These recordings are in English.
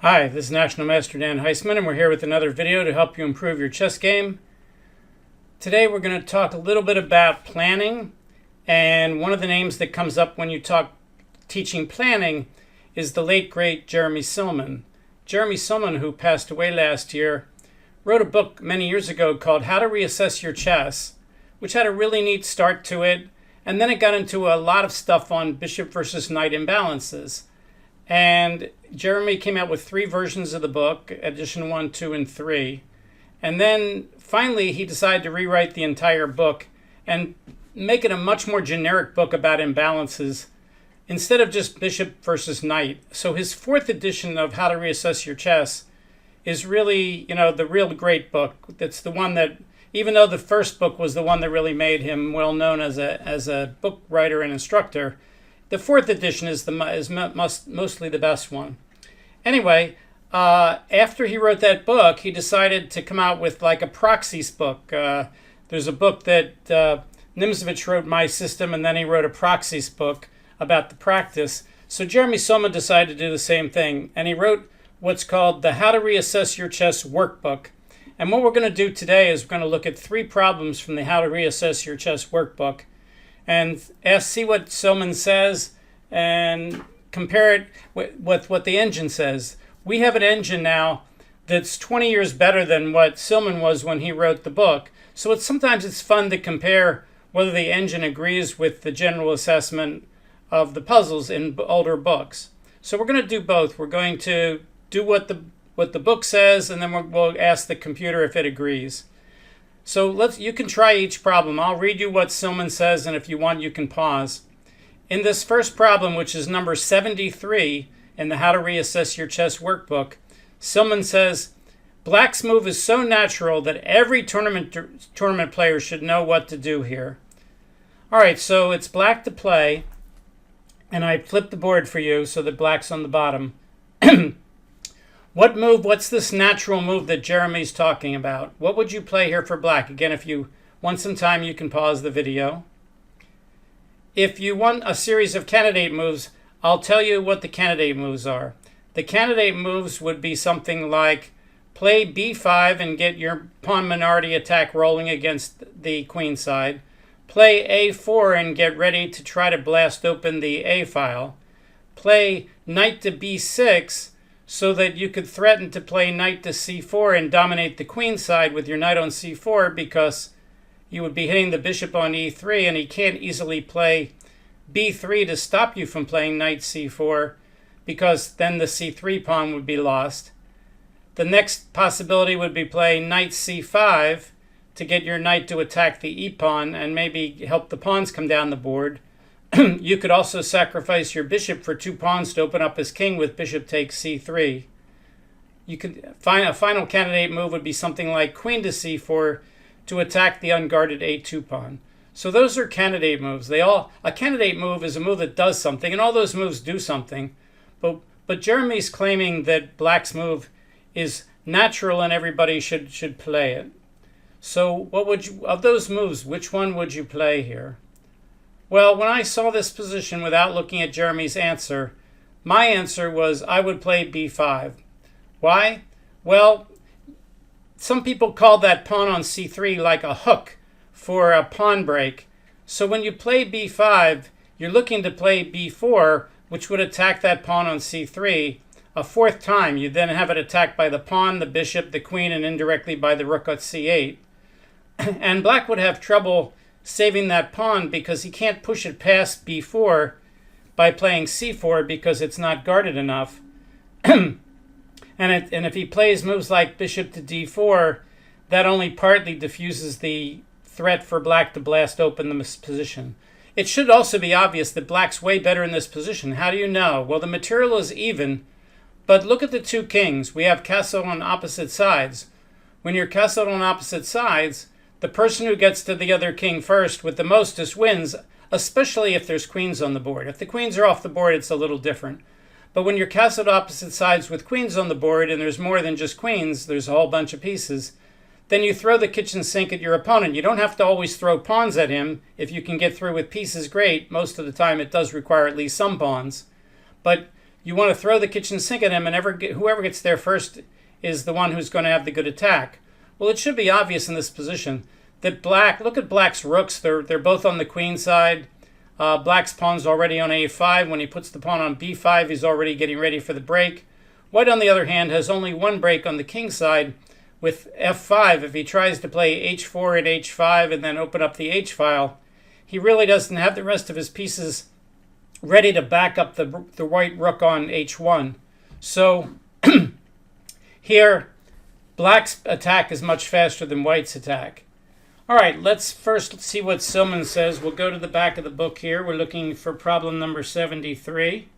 Hi, this is National Master Dan Heisman, and we're here with another video to help you improve your chess game. Today we're going to talk a little bit about planning, and one of the names that comes up when you talk teaching planning is the late, great Jeremy Silman. Jeremy Silman, who passed away last year, wrote a book many years ago called How to Reassess Your Chess, which had a really neat start to it, and then it got into a lot of stuff on bishop versus knight imbalances. And Jeremy came out with 3 versions of the book, edition 1, 2, and 3. And then finally he decided to rewrite the entire book and make it a much more generic book about imbalances instead of just bishop versus knight. So his 4th edition of How to Reassess Your Chess is really, the real great book. That's the one that, even though the first book was the one that really made him well known as a book writer and instructor, the 4th edition is mostly the best one. Anyway, after he wrote that book, he decided to come out with like a proxies book. There's a book that Nimzovich wrote, My System, and then he wrote a proxies book about the practice. So Jeremy Silman decided to do the same thing, and he wrote what's called the How to Reassess Your Chess Workbook. And what we're going to do today is we're going to look at 3 problems from the How to Reassess Your Chess Workbook and see what Silman says and compare it with what the engine says. We have an engine now that's 20 years better than what Silman was when he wrote the book. So sometimes it's fun to compare whether the engine agrees with the general assessment of the puzzles in older books. So we're going to do both. We're going to do what the book says, and then we'll ask the computer if it agrees. So you can try each problem. I'll read you what Silman says, and if you want, you can pause. In this first problem, which is number 73 in the How to Reassess Your Chess Workbook, Silman says, Black's move is so natural that every tournament player should know what to do here. All right, so it's Black to play, and I flipped the board for you so that Black's on the bottom. What's this natural move that Jeremy's talking about? What would you play here for Black? Again, if you want some time, you can pause the video. If you want a series of candidate moves, I'll tell you what the candidate moves are. The candidate moves would be something like play b5 and get your pawn minority attack rolling against the queen side. Play a4 and get ready to try to blast open the a file. Play knight to b6 so that you could threaten to play knight to c4 and dominate the queen side with your knight on c4, because you would be hitting the bishop on e3, and he can't easily play b3 to stop you from playing knight c4, because then the c3 pawn would be lost. The next possibility would be play knight c5 to get your knight to attack the e-pawn and maybe help the pawns come down the board. You could also sacrifice your bishop for 2 pawns to open up his king with bishop takes c3. You could find a final candidate move would be something like queen to c4 to attack the unguarded a2 pawn. So those are candidate moves. A candidate move is a move that does something, and all those moves do something. But Jeremy's claiming that Black's move is natural and everybody should play it. So of those moves, which one would you play here? Well, when I saw this position without looking at Jeremy's answer, my answer was I would play b5. Why? Well, some people call that pawn on c3 like a hook for a pawn break. So when you play b5, you're looking to play b4, which would attack that pawn on c3 a 4th time. You then have it attacked by the pawn, the bishop, the queen, and indirectly by the rook at c8. And Black would have trouble saving that pawn because he can't push it past b4 by playing c4 because it's not guarded enough. And if he plays moves like bishop to d4, that only partly diffuses the threat for Black to blast open the position. It should also be obvious that Black's way better in this position. How do you know? Well, the material is even, but look at the 2 kings. We have castled on opposite sides. When you're castled on opposite sides, the person who gets to the other king first with the mostest wins, especially if there's queens on the board. If the queens are off the board, it's a little different. But when you're castled opposite sides with queens on the board and there's more than just queens, there's a whole bunch of pieces, then you throw the kitchen sink at your opponent. You don't have to always throw pawns at him. If you can get through with pieces, great. Most of the time it does require at least some pawns. But you want to throw the kitchen sink at him, and whoever gets there first is the one who's going to have the good attack. Well, it should be obvious in this position that look at Black's rooks. They're both on the queen side. Black's pawn's already on a5. When he puts the pawn on b5, he's already getting ready for the break. White, on the other hand, has only one break on the king side with f5. If he tries to play h4 and h5 and then open up the h-file, he really doesn't have the rest of his pieces ready to back up the white rook on h1. So here, Black's attack is much faster than White's attack. All right, let's first see what Silman says. We'll go to the back of the book here. We're looking for problem number 73.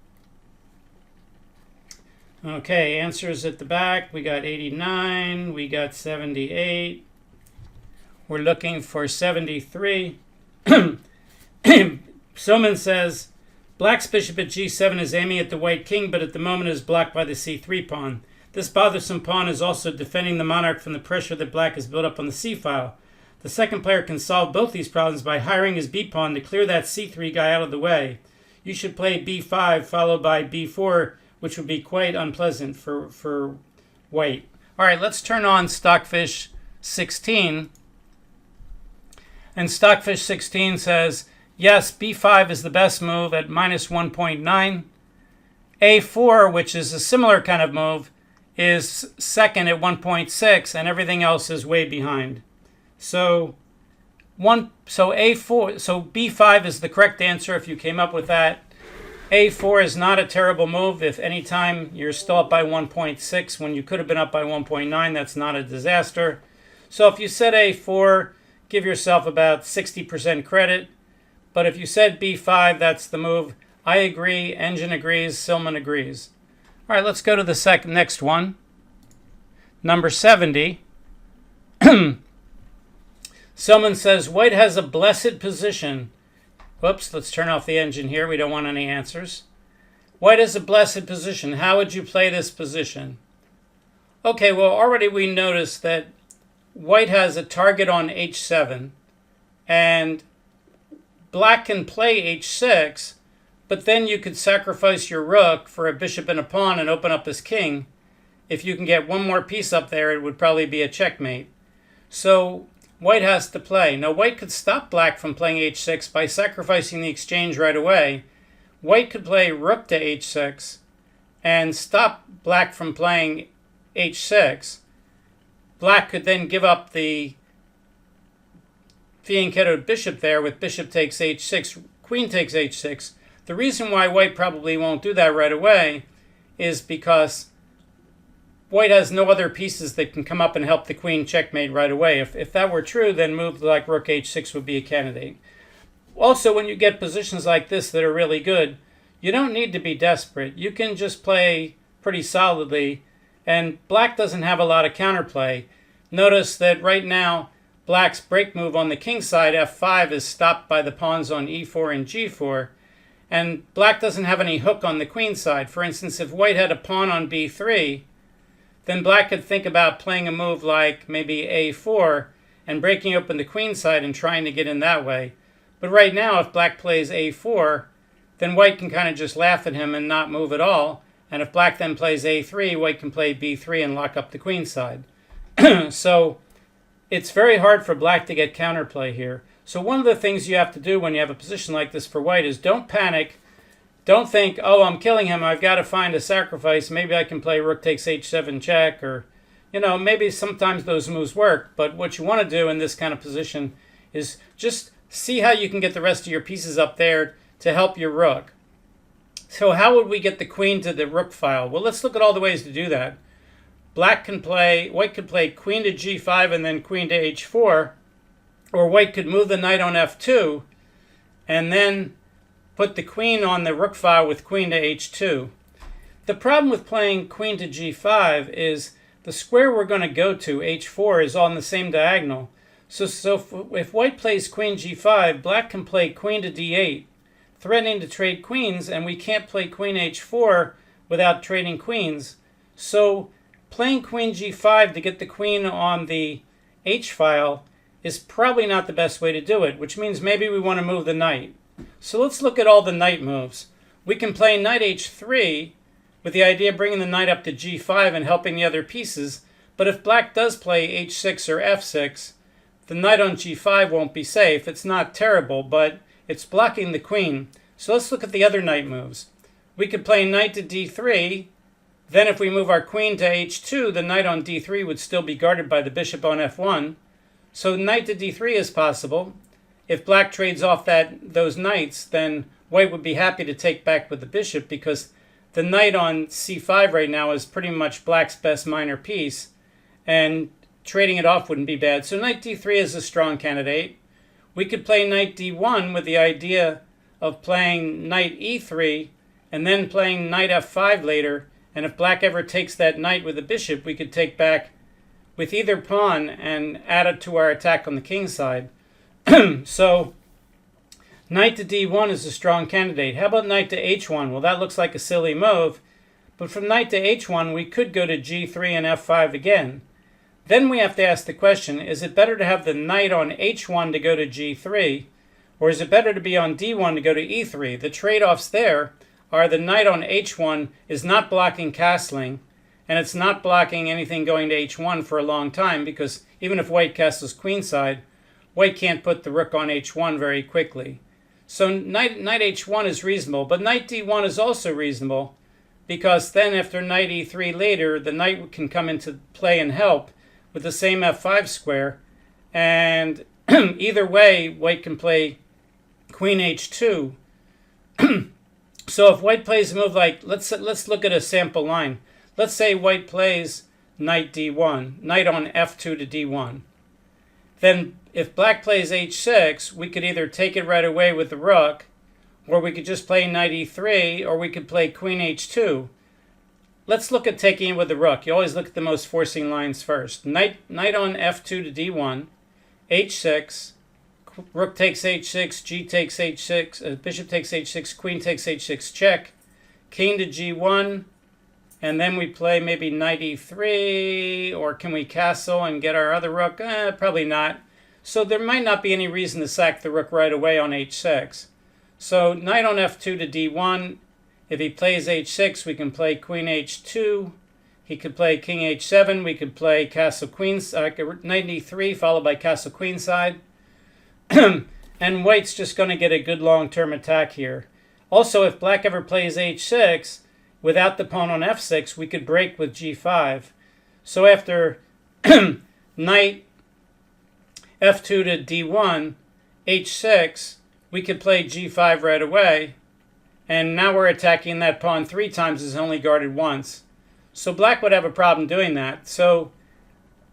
Okay, answers at the back. We got 89. We got 78. We're looking for 73. Silman says, Black's bishop at g7 is aiming at the white king, but at the moment is blocked by the c3 pawn. This bothersome pawn is also defending the monarch from the pressure that Black has built up on the c-file. The second player can solve both these problems by hiring his b-pawn to clear that c3 guy out of the way. You should play b5 followed by b4, which would be quite unpleasant for White. All right, let's turn on Stockfish 16. And Stockfish 16 says, yes, b5 is the best move at minus 1.9. a4, which is a similar kind of move, is second at 1.6, and everything else is way behind. So b5 is the correct answer if you came up with that. a4 is not a terrible move. If any time you're still up by 1.6 when you could have been up by 1.9, that's not a disaster. So if you said a4, give yourself about 60% credit. But if you said b5, that's the move. I agree, Engine agrees, Silman agrees. All right, let's go to the next one. Number 70. Silman says, White has a blessed position. Whoops, let's turn off the engine here. We don't want any answers. White has a blessed position. How would you play this position? Okay, well, already we noticed that White has a target on h7, and Black can play h6, but then you could sacrifice your rook for a bishop and a pawn and open up his king. If you can get one more piece up there, it would probably be a checkmate. So White has to play. Now, White could stop Black from playing h6 by sacrificing the exchange right away. White could play rook to h6 and stop Black from playing h6. Black could then give up the fianchettoed bishop there with bishop takes h6, queen takes h6. The reason why White probably won't do that right away is because White has no other pieces that can come up and help the queen checkmate right away. If that were true, then moves like rook h6 would be a candidate. Also, when you get positions like this that are really good, you don't need to be desperate. You can just play pretty solidly, and Black doesn't have a lot of counterplay. Notice that right now, Black's break move on the king side, f5, is stopped by the pawns on e4 and g4, and Black doesn't have any hook on the queen side. For instance, if White had a pawn on b3, then Black could think about playing a move like maybe a4 and breaking open the queen side and trying to get in that way. But right now, if Black plays a4, then White can kind of just laugh at him and not move at all. And if Black then plays a3, White can play b3 and lock up the queen side. So it's very hard for Black to get counterplay here. So one of the things you have to do when you have a position like this for White is don't panic. Don't think, oh, I'm killing him, I've got to find a sacrifice. Maybe I can play rook takes h7 check, or, maybe sometimes those moves work. But what you want to do in this kind of position is just see how you can get the rest of your pieces up there to help your rook. So how would we get the queen to the rook file? Well, let's look at all the ways to do that. White could play queen to g5 and then queen to h4, or White could move the knight on f2 and then put the queen on the rook file with queen to h2. The problem with playing queen to g5 is the square we're going to go to, h4, is on the same diagonal. So if White plays queen g5, Black can play queen to d8, threatening to trade queens, and we can't play queen h4 without trading queens. So playing queen g5 to get the queen on the h-file is probably not the best way to do it, which means maybe we want to move the knight. So let's look at all the knight moves. We can play knight h3, with the idea of bringing the knight up to g5 and helping the other pieces. But if black does play h6 or f6, the knight on g5 won't be safe. It's not terrible, but it's blocking the queen. So let's look at the other knight moves. We could play knight to d3. Then if we move our queen to h2, the knight on d3 would still be guarded by the bishop on f1. So knight to d3 is possible. If black trades off those knights, then white would be happy to take back with the bishop, because the knight on c5 right now is pretty much black's best minor piece, and trading it off wouldn't be bad. So knight d3 is a strong candidate. We could play knight d1 with the idea of playing knight e3 and then playing knight f5 later. And if black ever takes that knight with the bishop, we could take back with either pawn and add it to our attack on the kingside. So knight to d1 is a strong candidate. How about knight to h1? Well, that looks like a silly move. But from knight to h1, we could go to g3 and f5 again. Then we have to ask the question, is it better to have the knight on h1 to go to g3? Or is it better to be on d1 to go to e3? The trade-offs there are the knight on h1 is not blocking castling, and it's not blocking anything going to h1 for a long time, because even if white castles queenside, white can't put the rook on h1 very quickly. So knight h1 is reasonable, but knight d1 is also reasonable, because then after knight e3 later, the knight can come into play and help with the same f5 square, and either way, white can play queen h2. So if white plays a move like, let's look at a sample line. Let's say white plays knight d1, knight on f2 to d1. Then if black plays h6, we could either take it right away with the rook, or we could just play knight e3, or we could play queen h2. Let's look at taking it with the rook. You always look at the most forcing lines first. Knight on f2 to d1, h6, rook takes h6, g takes h6, bishop takes h6, queen takes h6, check, king to g1, and then we play maybe knight e3, or can we castle and get our other rook? Probably not. So there might not be any reason to sack the rook right away on h6. So knight on f2 to d1. If he plays h6, we can play queen h2. He could play king h7. We could play castle queen, knight e3 followed by castle queenside. And white's just going to get a good long-term attack here. Also, if black ever plays h6 without the pawn on f6, we could break with g5. So after knight f2 to d1, h6, we could play g5 right away. And now we're attacking that pawn 3 times, is only guarded once. So black would have a problem doing that. So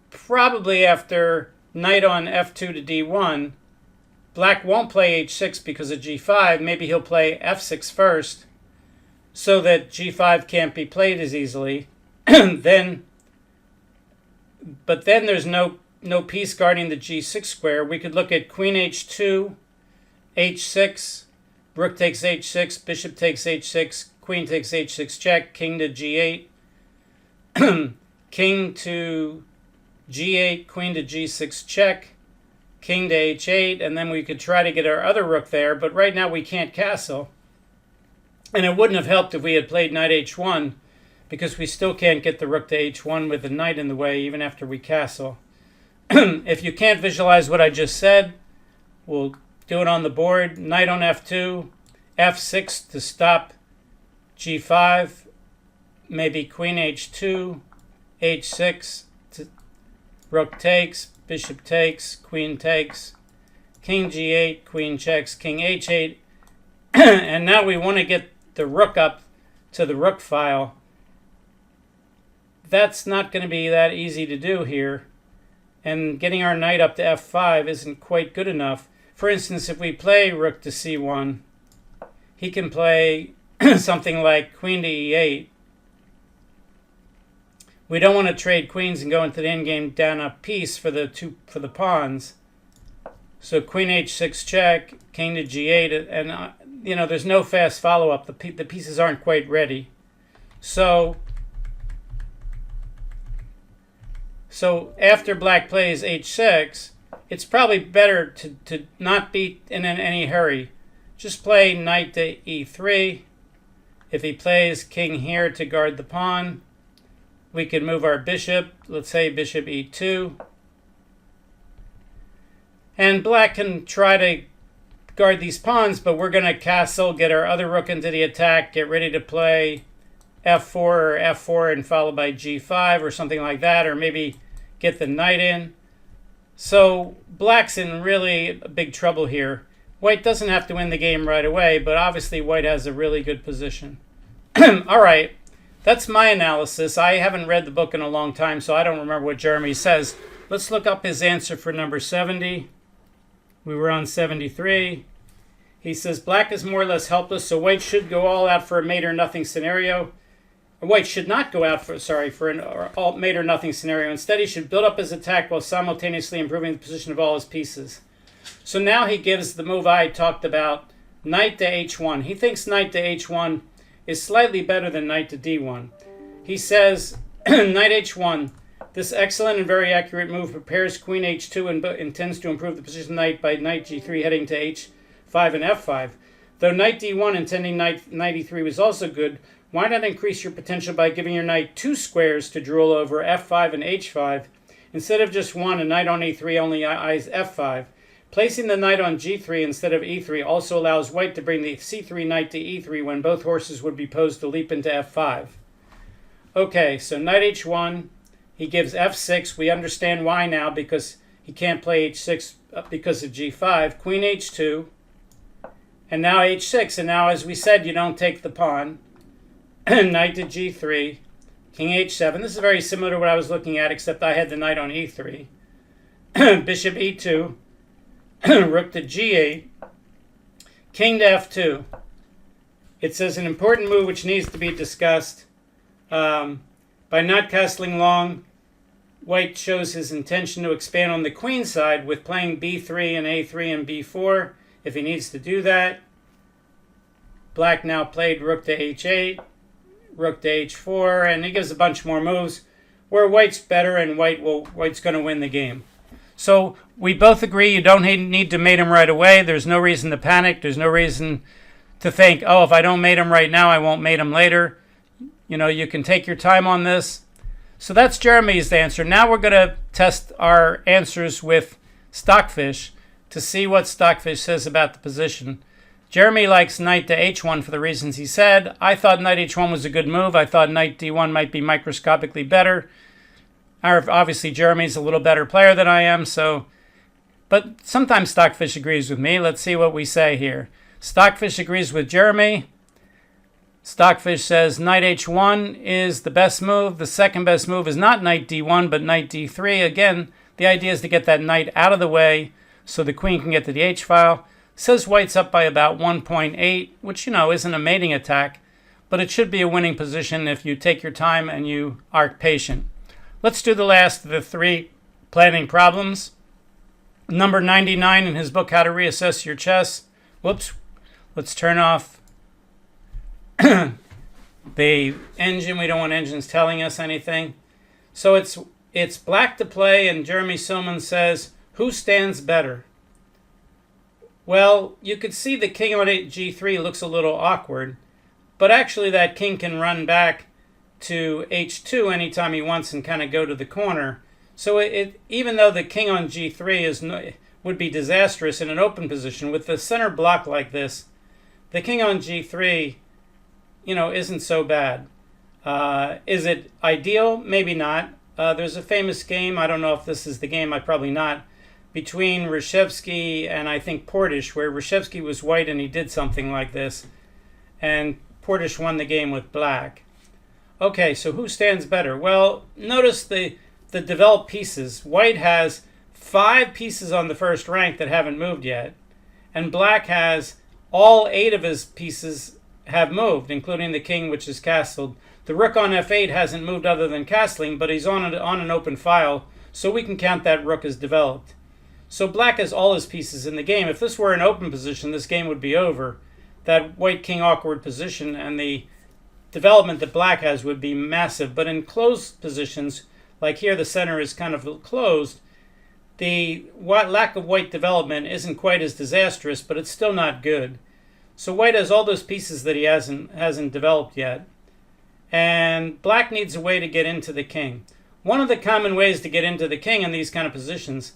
probably after knight on f2 to d1, black won't play h6 because of g5. Maybe he'll play f6 first so that g5 can't be played as easily. But then there's no piece guarding the g6 square. We could look at queen h2, h6, rook takes h6, bishop takes h6, queen takes h6 check, king to g8, king to g8, queen to g6 check, king to h8, and then we could try to get our other rook there, but right now we can't castle. And it wouldn't have helped if we had played knight h1, because we still can't get the rook to h1 with the knight in the way even after we castle. If you can't visualize what I just said, we'll do it on the board. Knight on f2, f6 to stop g5, maybe queen h2, h6, rook takes, bishop takes, queen takes, king g8, queen checks, king h8. And now we want to get the rook up to the rook file. That's not going to be that easy to do here. And getting our knight up to f5 isn't quite good enough. For instance, if we play rook to c1, he can play something like queen to e8. We don't want to trade queens and go into the endgame down a piece for the pawns. So queen h6 check, king to g8, and there's no fast follow-up. The pieces aren't quite ready. So after black plays h6, it's probably better to not be in any hurry. Just play knight to e3. If he plays king here to guard the pawn, we could move our bishop, let's say bishop e2. And black can try to guard these pawns, but we're going to castle, get our other rook into the attack, get ready to play f4 or f4 and followed by g5 or something like that, or maybe get the knight in. So black's in really big trouble here. White doesn't have to win the game right away, but obviously white has a really good position. All right, that's my analysis. I haven't read the book in a long time, so I don't remember what Jeremy says. Let's look up his answer for number 70. We were on 73. He says black is more or less helpless, so white should go all out for a mate or nothing scenario. White should not go out for an mate or nothing scenario. Instead, he should build up his attack while simultaneously improving the position of all his pieces. So now he gives the move I talked about, knight to h1. He thinks knight to h1 is slightly better than knight to d1. He says, knight h1, this excellent and very accurate move prepares queen h2 and intends to improve the position of knight by knight g3 heading to h5 and f5. Though knight d1 intending knight e3 was also good, why not increase your potential by giving your knight 2 squares to drool over f5 and h5 instead of just one, and knight on e3 only eyes f5. Placing the knight on g3 instead of e3 also allows white to bring the c3 knight to e3 when both horses would be posed to leap into f5. Okay, so knight h1, he gives f6. We understand why now, because he can't play h6 because of g5. Queen h2, and now h6. And now, as we said, you don't take the pawn. Knight to g3, king h7. This is very similar to what I was looking at, except I had the knight on e3. Bishop e2, rook to g8, king to f2. It says an important move which needs to be discussed. By not castling long, white shows his intention to expand on the queen side with playing b3 and a3 and b4 if he needs to do that. Black now played rook to h8. Rook to h4, and he gives a bunch more moves where white's better and white's going to win the game. So we both agree you don't need to mate him right away. There's no reason to panic. There's no reason to think, oh, if I don't mate him right now, I won't mate him later. You know, you can take your time on this. So that's Jeremy's answer. Now we're going to test our answers with Stockfish to see what Stockfish says about the position. Jeremy likes knight to h1 for the reasons he said. I thought knight h1 was a good move. I thought knight d1 might be microscopically better. Obviously, Jeremy's a little better player than I am, but sometimes Stockfish agrees with me. Let's see what we say here. Stockfish agrees with Jeremy. Stockfish says knight h1 is the best move. The second best move is not knight d1, but knight d3. Again, the idea is to get that knight out of the way so the queen can get to the h-file. Says white's up by about 1.8, which, isn't a mating attack, but it should be a winning position if you take your time and you are patient. Let's do the last of the 3 planning problems. Number 99 in his book, How to Reassess Your Chess. Whoops. Let's turn off the engine. We don't want engines telling us anything. So it's black to play, and Jeremy Silman says, who stands better? Well, you could see the king on g3 looks a little awkward, but actually that king can run back to h2 anytime he wants and kind of go to the corner. So even though the king on g3 would be disastrous in an open position, with the center block like this, the king on g3, isn't so bad. Is it ideal? Maybe not. There's a famous game, I don't know if this is the game, probably not, between Reshevsky and I think Portish, where Reshevsky was white and he did something like this, and Portish won the game with black. Okay, so who stands better? Well, notice the developed pieces. White has 5 pieces on the first rank that haven't moved yet, and black has all 8 of his pieces have moved, including the king, which is castled. The rook on f8 hasn't moved other than castling, but he's on an open file, so we can count that rook as developed. So black has all his pieces in the game. If this were an open position, this game would be over. That white-king awkward position and the development that black has would be massive. But in closed positions, like here the center is kind of closed, the lack of white development isn't quite as disastrous, but it's still not good. So white has all those pieces that he hasn't developed yet. And black needs a way to get into the king. One of the common ways to get into the king in these kind of positions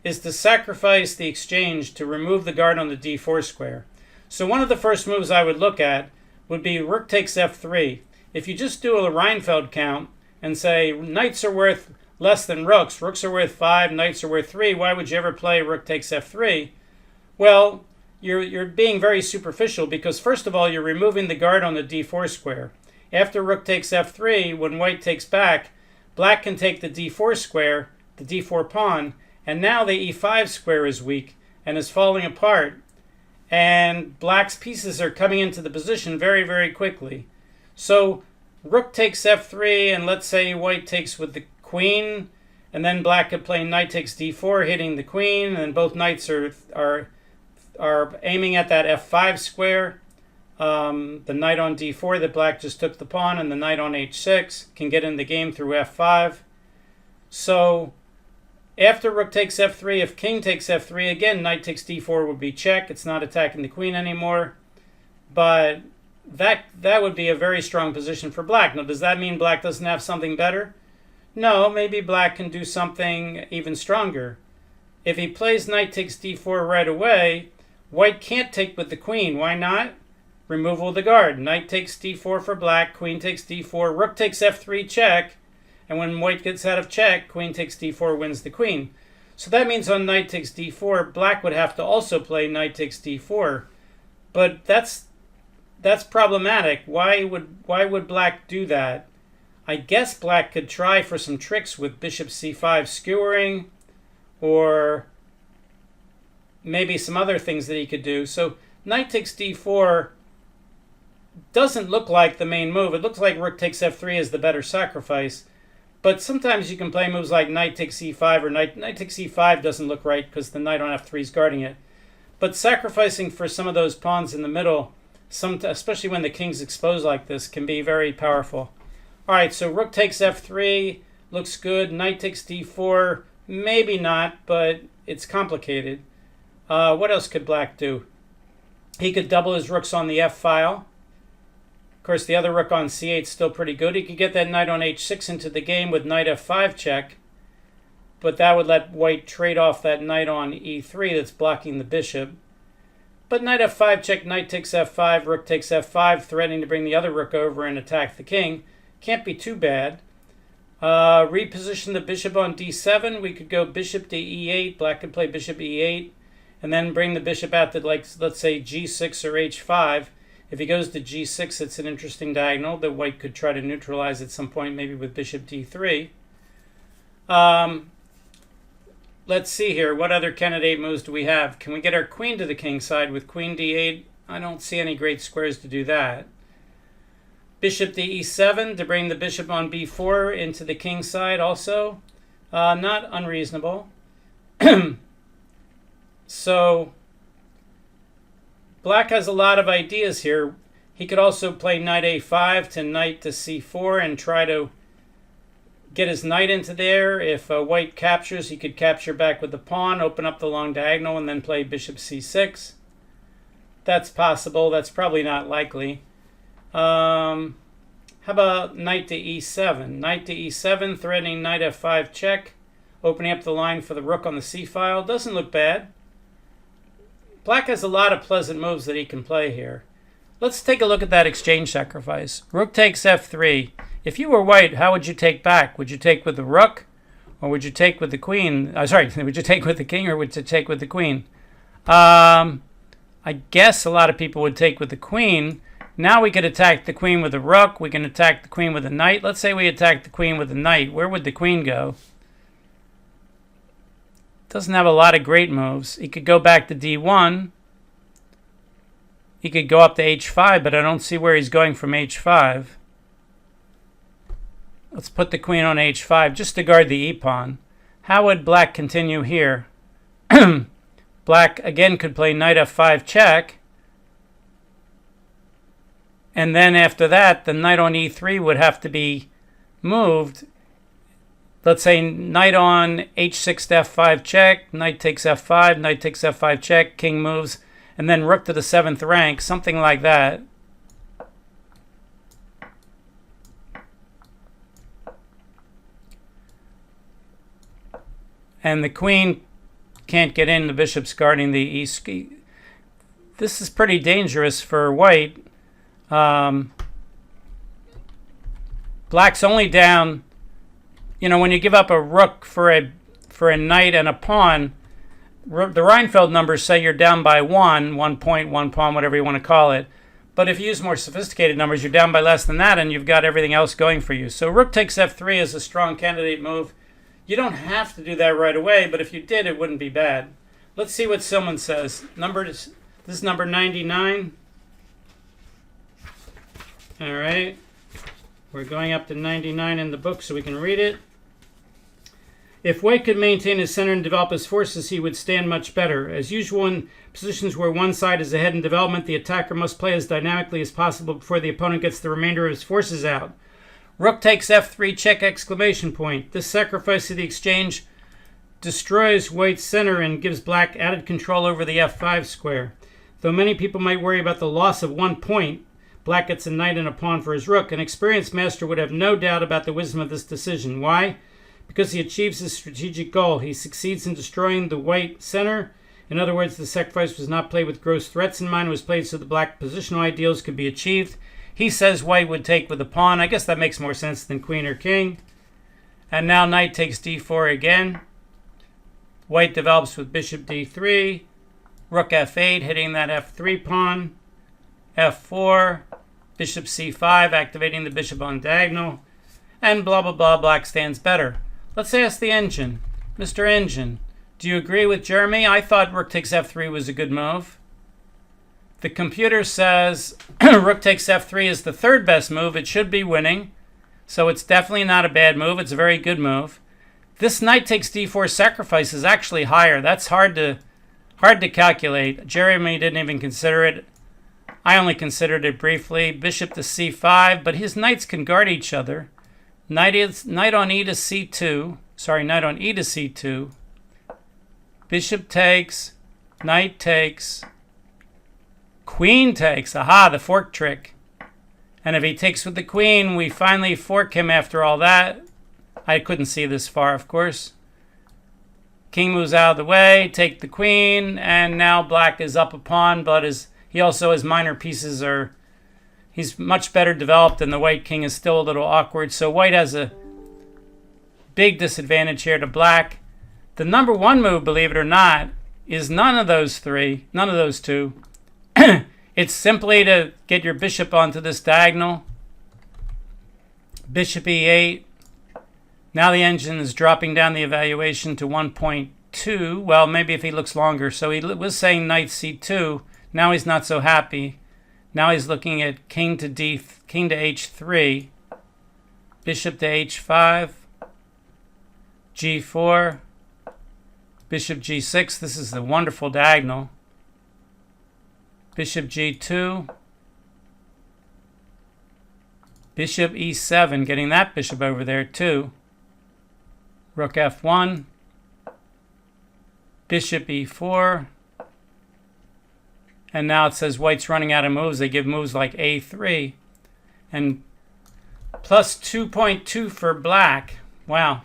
is to sacrifice the exchange to remove the guard on the d4 square. So one of the first moves I would look at would be rook takes f3. If you just do a Reinfeld count and say knights are worth less than rooks are worth 5, knights are worth 3, why would you ever play rook takes f3? Well, you're being very superficial because first of all, you're removing the guard on the d4 square. After rook takes f3, when white takes back, black can take the d4 square, the d4 pawn, and now the e5 square is weak and is falling apart. And black's pieces are coming into the position very, very quickly. So rook takes f3, and let's say white takes with the queen, and then black could play knight takes d4, hitting the queen, and both knights are aiming at that f5 square. The knight on d4 that black just took the pawn, and the knight on h6 can get in the game through f5. So after rook takes f3, if king takes f3, again, knight takes d4 would be check. It's not attacking the queen anymore. But that would be a very strong position for black. Now, does that mean black doesn't have something better? No, maybe black can do something even stronger. If he plays knight takes d4 right away, white can't take with the queen. Why not? Removal of the guard. Knight takes d4 for black, queen takes d4, rook takes f3 check, and when white gets out of check, queen takes d4 wins the queen. So that means on knight takes d4, black would have to also play knight takes d4. But that's problematic. Why would black do that? I guess black could try for some tricks with bishop c5 skewering, or maybe some other things that he could do. So knight takes d4 doesn't look like the main move. It looks like rook takes f3 is the better sacrifice. But sometimes you can play moves like knight takes e5, or knight takes e5 doesn't look right because the knight on f3 is guarding it. But sacrificing for some of those pawns in the middle, especially when the king's exposed like this, can be very powerful. All right, so rook takes f3 looks good. Knight takes d4, maybe not, but it's complicated. What else could black do? He could double his rooks on the f file. Of course, the other rook on c8 is still pretty good. He could get that knight on h6 into the game with knight f5 check, but that would let white trade off that knight on e3 that's blocking the bishop. But knight f5 check, knight takes f5, rook takes f5, threatening to bring the other rook over and attack the king. Can't be too bad. Reposition the bishop on d7. We could go bishop to e8. Black could play bishop e8, and then bring the bishop out to, like, let's say g6 or h5. If he goes to g6, it's an interesting diagonal that white could try to neutralize at some point, maybe with bishop d3. Let's see here. What other candidate moves do we have? Can we get our queen to the king side with queen d8? I don't see any great squares to do that. Bishop to e7 to bring the bishop on b4 into the king side also. Not unreasonable. So black has a lot of ideas here. He could also play knight a5 to knight to c4 and try to get his knight into there. If white captures, he could capture back with the pawn, open up the long diagonal, and then play bishop c6. That's possible. That's probably not likely. How about knight to e7? Knight to e7, threatening knight f5 check, opening up the line for the rook on the c file. Doesn't look bad. Black has a lot of pleasant moves that he can play here. Let's take a look at that exchange sacrifice. Rook takes f3. If you were white, how would you take back? Would you take with the rook, or would you take with the queen? Would you take with the king, or would you take with the queen? I guess a lot of people would take with the queen. Now we could attack the queen with a rook. We can attack the queen with a knight. Let's say we attack the queen with a knight. Where would the queen go? Doesn't have a lot of great moves. He could go back to d1. He could go up to h5, but I don't see where he's going from h5. Let's put the queen on h5 just to guard the e-pawn. How would black continue here? Black, again, could play knight f5 check. And then after that, the knight on e3 would have to be moved. Let's say knight on h6 to f5 check, knight takes f5, knight takes f5 check, king moves, and then rook to the 7th rank, something like that. And the queen can't get in, the bishop's guarding the east. This is pretty dangerous for white. Black's only down, when you give up a rook for a knight and a pawn, the Reinfeld numbers say you're down by 1 point, 1 pawn, whatever you want to call it. But if you use more sophisticated numbers, you're down by less than that, and you've got everything else going for you. So rook takes f3 is a strong candidate move. You don't have to do that right away, but if you did, it wouldn't be bad. Let's see what Silman says. This is number 99. All right. We're going up to 99 in the book so we can read it. If white could maintain his center and develop his forces, he would stand much better. As usual in positions where one side is ahead in development, the attacker must play as dynamically as possible before the opponent gets the remainder of his forces out. Rook takes f3 check exclamation point. This sacrifice of the exchange destroys white's center and gives black added control over the f5 square. Though many people might worry about the loss of 1 point, black gets a knight and a pawn for his rook. An experienced master would have no doubt about the wisdom of this decision. Why? Because he achieves his strategic goal. He succeeds in destroying the white center. In other words, the sacrifice was not played with gross threats in mind. It was played so the black positional ideals could be achieved. He says white would take with a pawn. I guess that makes more sense than queen or king. And now knight takes d4 again. White develops with bishop d3. Rook f8, hitting that f3 pawn. f4. Bishop c5, activating the bishop on diagonal. And blah, blah, blah, black stands better. Let's ask the engine. Mr. Engine, do you agree with Jeremy? I thought rook takes f3 was a good move. The computer says rook takes f3 is the 3rd best move. It should be winning. So it's definitely not a bad move. It's a very good move. This knight takes d4 sacrifice is actually higher. That's hard to calculate. Jeremy didn't even consider it. I only considered it briefly. Bishop to c5, but his knights can guard each other. Knight on e to c2. Sorry, knight on e to c2. Bishop takes. Knight takes. Queen takes. Aha, the fork trick. And if he takes with the queen, we finally fork him after all that. I couldn't see this far, of course. King moves out of the way, take the queen, and now black is up a pawn, but he also has minor pieces he's much better developed, and the white king is still a little awkward. So white has a big disadvantage here to black. The number 1 move, believe it or not, is none of those two. It's simply to get your bishop onto this diagonal. Bishop e8. Now the engine is dropping down the evaluation to 1.2. Well, maybe if he looks longer. So he was saying knight c2. Now he's not so happy. Now he's looking at king to h3. Bishop to h5. g4. Bishop g6. This is the wonderful diagonal. Bishop g2. Bishop e7, getting that bishop over there too. Rook f1. Bishop e4. And now it says white's running out of moves. They give moves like a3. And plus 2.2 for black. Wow.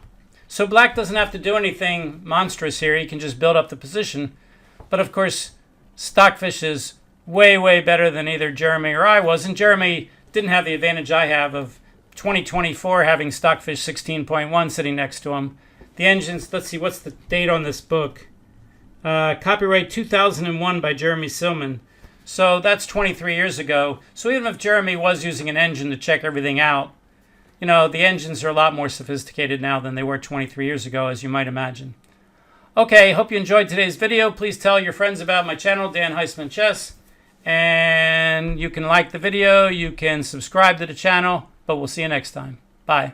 So black doesn't have to do anything monstrous here. He can just build up the position. But of course, Stockfish is way, way better than either Jeremy or I was. And Jeremy didn't have the advantage I have of 2024 having Stockfish 16.1 sitting next to him. The engines, let's see, what's the date on this book? Copyright 2001 by Jeremy Silman. So that's 23 years ago. So even if Jeremy was using an engine to check everything out, the engines are a lot more sophisticated now than they were 23 years ago, as you might imagine. Okay, hope you enjoyed today's video. Please tell your friends about my channel, Dan Heisman Chess. And you can like the video, you can subscribe to the channel, but we'll see you next time. Bye.